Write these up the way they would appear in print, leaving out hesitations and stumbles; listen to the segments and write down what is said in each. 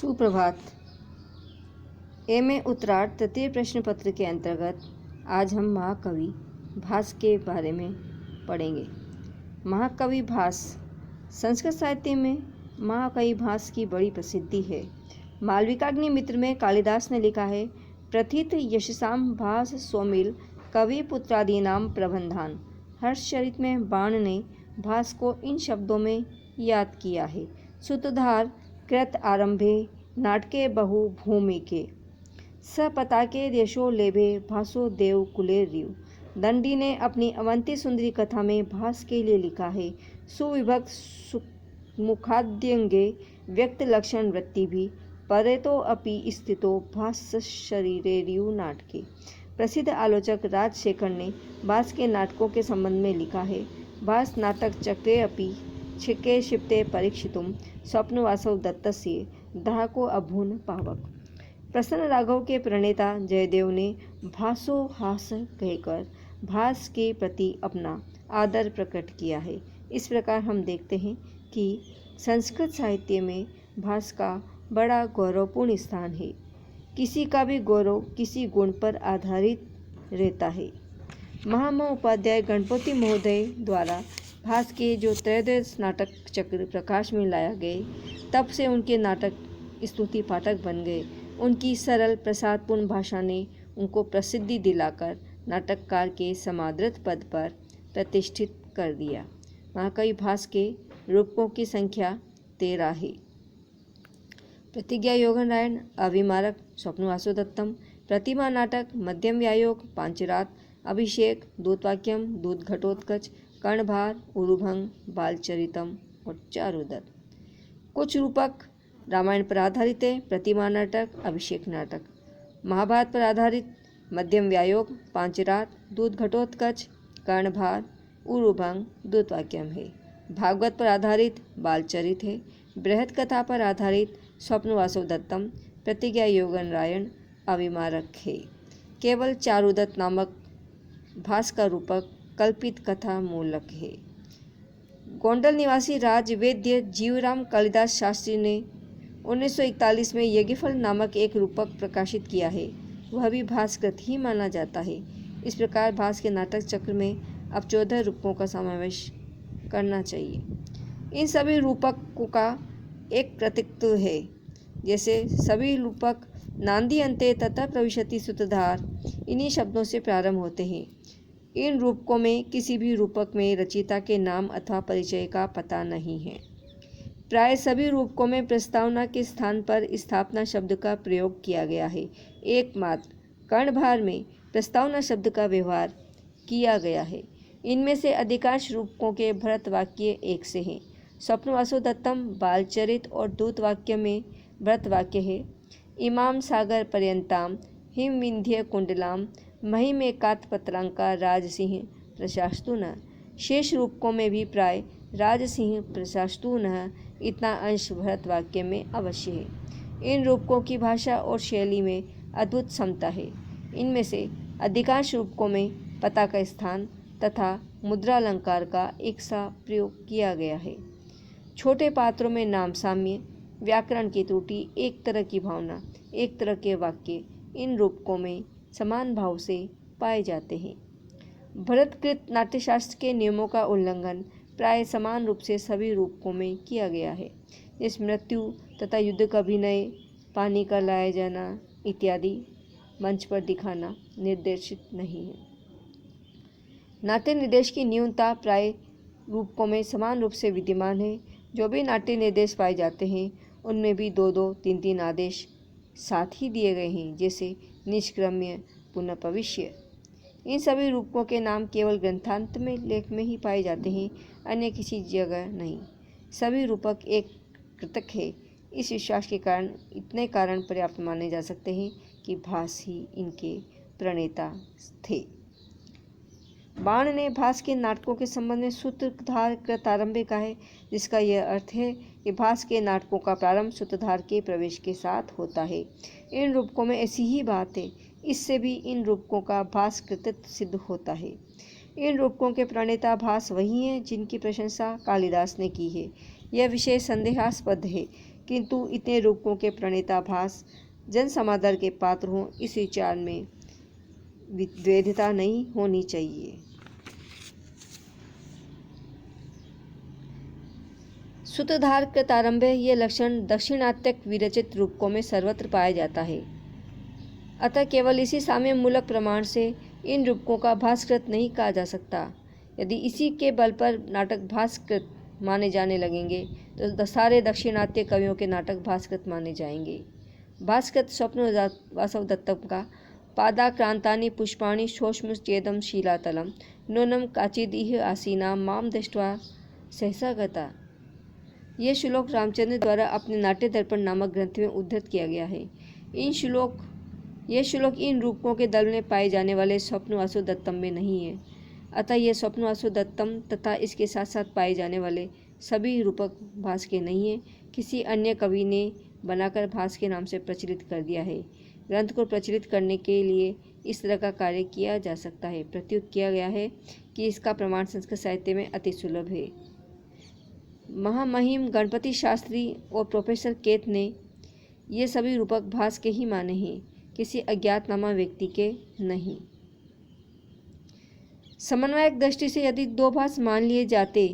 सुप्रभात। में उत्तरार्ध तृतीय प्रश्न पत्र के अंतर्गत आज हम महाकवि भास के बारे में पढ़ेंगे। महाकवि भास। संस्कृत साहित्य में महाकवि भास की बड़ी प्रसिद्धि है। मालविकाग्नि मित्र में कालिदास ने लिखा है, प्रथित यशसाम भास स्वमिल कवि पुत्रादीनाम प्रबंधान। हर्षचरित में बाण ने भास को इन शब्दों में याद किया है। सूत्रधार कृत आरंभे नाटके बहु भूमिके सपताके देशो लेभे भासो देव कुले रिव। दंडी ने अपनी अवंती सुंदरी कथा में भास के लिए लिखा है, सुविभक्त मुखाद्यंगे व्यक्त लक्षण वृत्ति भी परेतो अपि स्थितो भास शरीरे रिव नाटके। प्रसिद्ध आलोचक राजशेखर ने भास के नाटकों के संबंध में लिखा है, भास नाटक चक्रे अपि छिके क्षिप्ते परीक्षितुम स्वप्नवासव दत्तस्य दाहको अभून पावक। प्रसन्न राघव के प्रणेता जयदेव ने भासो हास कहकर भास के प्रति अपना आदर प्रकट किया है। इस प्रकार हम देखते हैं कि संस्कृत साहित्य में भास का बड़ा गौरवपूर्ण स्थान है। किसी का भी गौरव किसी गुण पर आधारित रहता है। महामहोपाध्याय गणपति महोदय द्वारा भास के जो त्रयोदश नाटक चक्र प्रकाश में लाया गए, तब से उनके नाटक स्तुति पाठक बन गए। उनकी सरल प्रसादपूर्ण भाषा ने उनको प्रसिद्धि दिलाकर नाटककार के समादृत पद पर प्रतिष्ठित कर दिया। महाकवि भास के रूपकों की संख्या 13 है। प्रतिज्ञा योगनारायण, अविमारक, स्वप्नवासो दत्तम, प्रतिमा नाटक, मध्यम व्यायोग, पांचरात, अभिषेक, दूतवाक्यम, दूत घटोत्कच, कर्णभार, उरुभंग, बालचरितम और चारुदत्त। कुछ रूपक रामायण पर आधारित है। प्रतिमा नाटक, अभिषेक नाटक। महाभारत पर आधारित मध्यम व्यायोग, पांचरात, दूत घटोत्कच, कर्णभार, उरुभंग, दूतवाक्यम है। भागवत पर आधारित बालचरित है। बृहद कथा पर आधारित स्वप्नवासव दत्तम, प्रतिज्ञा योगनारायण, अविमारक है। केवल चारुदत्त नामक भास का रूपक कल्पित कथा मूलक है। गोंडल निवासी राजवेद्य जीवराम कालिदास शास्त्री ने 1941 में यज्ञफल नामक एक रूपक प्रकाशित किया है। वह भी भासकृत ही माना जाता है। इस प्रकार भास के नाटक चक्र में अब 14 रूपकों का समावेश करना चाहिए। इन सभी रूपकों का एक प्रतीकत्व है। जैसे सभी रूपक नांदी अंते तथा प्रविशति सूत्रधार इन्हीं शब्दों से प्रारंभ होते हैं। इन रूपकों में किसी भी रूपक में रचयिता के नाम अथवा परिचय का पता नहीं है। प्राय सभी रूपकों में प्रस्तावना के स्थान पर स्थापना शब्द का प्रयोग किया गया है। एकमात्र कर्णभार में प्रस्तावना शब्द का व्यवहार किया गया है। इनमें से अधिकांश रूपकों के भरत वाक्य एक से हैं। स्वप्नवासो दत्तम, बालचरित और दूत वाक्य में भरत वाक्य है, इमाम सागर पर्यंताम हिम विंध्य कुंडलाम महिमेकात पत्रांका राजसिंह प्रशास्तु न। शेष रूपकों में भी प्राय राजसिंह प्रशास्तु न इतना अंश भरत वाक्य में अवश्य है। इन रूपकों की भाषा और शैली में अद्भुत समता है। इनमें से अधिकांश रूपकों में पता का स्थान तथा मुद्रालंकार का एक सा प्रयोग किया गया है। छोटे पात्रों में नाम साम्य, व्याकरण की त्रुटि, एक तरह की भावना, एक तरह के वाक्य इन रूपकों में समान भाव से पाए जाते हैं। भरतकृत नाट्यशास्त्र के नियमों का उल्लंघन प्राय समान रूप से सभी रूपकों में किया गया है। इस मृत्यु तथा युद्ध का अभिनय, पानी का लाया जाना इत्यादि मंच पर दिखाना निर्देशित नहीं है। नाट्य निर्देश की न्यूनता प्राय रूपकों में समान रूप से विद्यमान है। जो भी नाट्य निर्देश पाए जाते हैं उनमें भी 2-2, 3-3 आदेश साथ ही दिए गए हैं, जैसे निष्क्रम्य, पुनः भविष्य। इन सभी रूपकों के नाम केवल ग्रंथांत में लेख में ही पाए जाते हैं, अन्य किसी जगह नहीं। सभी रूपक एक कृतक है। इस विश्वास के कारण इतने कारण पर्याप्त माने जा सकते हैं कि भास ही इनके प्रणेता थे। बाण ने भास के नाटकों के संबंध में सूत्रधार कृतारंभे का है, जिसका यह अर्थ है कि भास के नाटकों का प्रारंभ सूत्रधार के प्रवेश के साथ होता है। इन रूपकों में ऐसी ही बात है। इससे भी इन रूपकों का भास कृतित्व सिद्ध होता है। इन रूपकों के प्रणेता भास वही हैं जिनकी प्रशंसा कालिदास ने की है। यह विषय संदेहास्पद है किंतु इतने रूपकों के प्रणेता भास जन समादर के पात्र हों, इस विचार में द्वैधता नहीं होनी चाहिए। सूत्रधार कृतारंभ ये लक्षण दक्षिणात्य विरचित रूपकों में सर्वत्र पाया जाता है। अतः केवल इसी साम्य मूलक प्रमाण से इन रूपकों का भास्कृत नहीं कहा जा सकता। यदि इसी के बल पर नाटक भास्कृत माने जाने लगेंगे तो सारे दक्षिणात्य कवियों के नाटक भास्कृत माने जाएंगे। भास्कृत स्वप्न वासवदत्तम का पादाक्रांतानि पुष्पाणि शोष्मुश्चेदं शीलातलम नूनम काचिदिह आसीना माम दृष्ट्वा सहसा गता। यह श्लोक रामचंद्र द्वारा अपने नाट्य दर्पण नामक ग्रंथ में उद्धृत किया गया है। यह श्लोक इन रूपकों के दल में पाए जाने वाले स्वप्न वासुदत्तम में नहीं है। अतः यह स्वप्न वासुदत्तम तथा इसके साथ साथ पाए जाने वाले सभी रूपक भास के नहीं है, किसी अन्य कवि ने बनाकर भास के नाम से प्रचलित कर दिया है। ग्रंथ को प्रचलित करने के लिए इस तरह का कार्य किया जा सकता है। प्रत्युत किया गया है कि इसका प्रमाण संस्कृत साहित्य में अति सुलभ है। महामहिम गणपति शास्त्री और प्रोफेसर केत ने ये सभी रूपक भास के ही माने हैं, किसी अज्ञातनामा व्यक्ति के नहीं। समन्वयक दृष्टि से यदि दो भास मान लिए जाते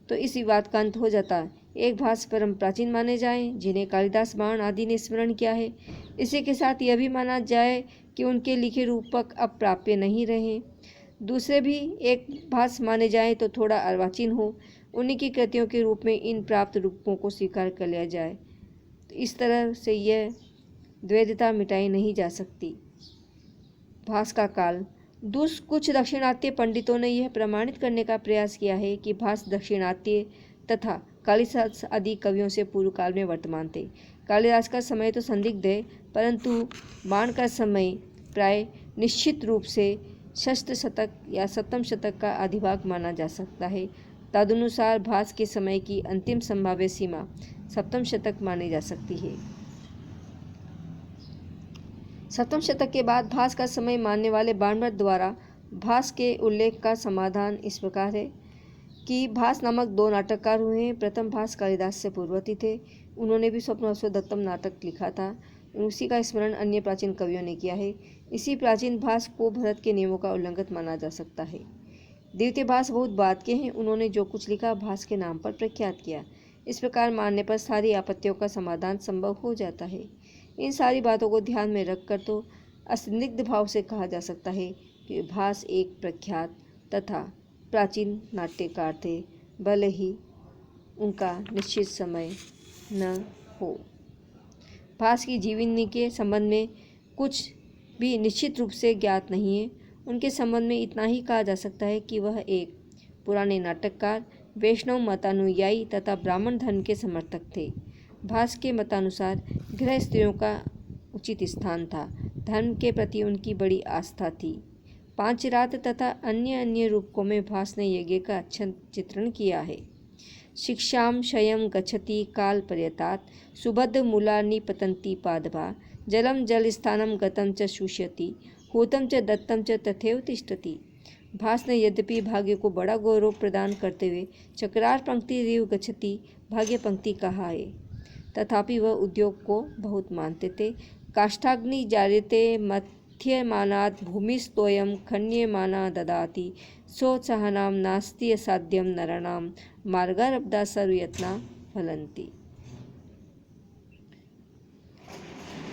तो इस विवाद का अंत हो जाता। एक भास परम प्राचीन माने जाएं, जिन्हें कालिदास बाण आदि ने स्मरण किया है। इसी के साथ यह भी माना जाए कि उनके लिखे रूपक अब प्राप्य नहीं रहे। दूसरे भी एक भास माने जाए तो थोड़ा अर्वाचीन हो, उन्हीं की कृतियों के रूप में इन प्राप्त रूपकों को स्वीकार कर लिया जाए। तो इस तरह से यह द्वैधता मिटाई नहीं जा सकती। भास का काल कुछ दक्षिणात्य पंडितों ने यह प्रमाणित करने का प्रयास किया है कि भास दक्षिणात्य तथा कालिदास आदि कवियों से पूर्व काल में वर्तमान थे। कालिदास का समय तो संदिग्ध है, परंतु बाण का समय प्राय निश्चित रूप से षष्ठ शतक या सप्तम शतक का आधिभाग माना जा सकता है। तदनुसार भास के समय की अंतिम संभाव्य सीमा सप्तम शतक मानी जा सकती है। सप्तम शतक के बाद भास का समय मानने वाले बाणभट्ट द्वारा भास के उल्लेख का समाधान इस प्रकार है कि भास नामक दो नाटककार हुए हैं। प्रथम भास कालिदास से पूर्ववर्ती थे, उन्होंने भी स्वप्न वासुदत्तम नाटक लिखा था। उसी का स्मरण अन्य प्राचीन कवियों ने किया है। इसी प्राचीन भास को भरत के नियमों का उल्लंघन माना जा सकता है। द्वितीय भास बहुत बाद के हैं, उन्होंने जो कुछ लिखा भास के नाम पर प्रख्यात किया। इस प्रकार मानने पर सारी आपत्तियों का समाधान संभव हो जाता है। इन सारी बातों को ध्यान में रखकर तो असंदिग्ध भाव से कहा जा सकता है कि भास एक प्रख्यात तथा प्राचीन नाट्यकार थे, भले ही उनका निश्चित समय न हो। भास की जीवनी के संबंध में कुछ भी निश्चित रूप से ज्ञात नहीं है। उनके संबंध में इतना ही कहा जा सकता है कि वह एक पुराने नाटककार, वैष्णव मतानुयायी तथा ब्राह्मण धर्म के समर्थक थे। भास के मतानुसार गृह स्त्रियों का उचित स्थान था। धर्म के प्रति उनकी बड़ी आस्था थी। पांचरात्र तथा अन्य रूपकों में भास ने यज्ञ का अच्छा चित्रण किया है। शिक्षाम क्षयम गच्छति काल पर्यतात सुबद्ध मूला निपतंती पादभा जलम जल स्थानम गतम च शुष्यति होतम च दत्तम च तथैव तिष्ठति। भास ने यद्यपि भाग्य को बड़ा गौरव प्रदान करते हुए चक्रार पंक्ति रिव गच्छति भाग्य पंक्ति कहा है, तथापि वह उद्योग को बहुत मानते थे। काष्ठाग्नि जायते मथ्यमानात् भूमिस्तोयम खन्यमाना ददाति सोत्साहनाम नास्ति असाध्यम नराणाम मार्गारब्धा सर्वयत्ना फलन्ति।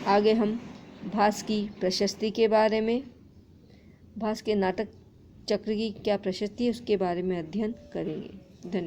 आगे हम भास की प्रशस्ति के बारे में, भास के नाटक चक्र की क्या प्रशस्ति है उसके बारे में अध्ययन करेंगे। धन्यवाद।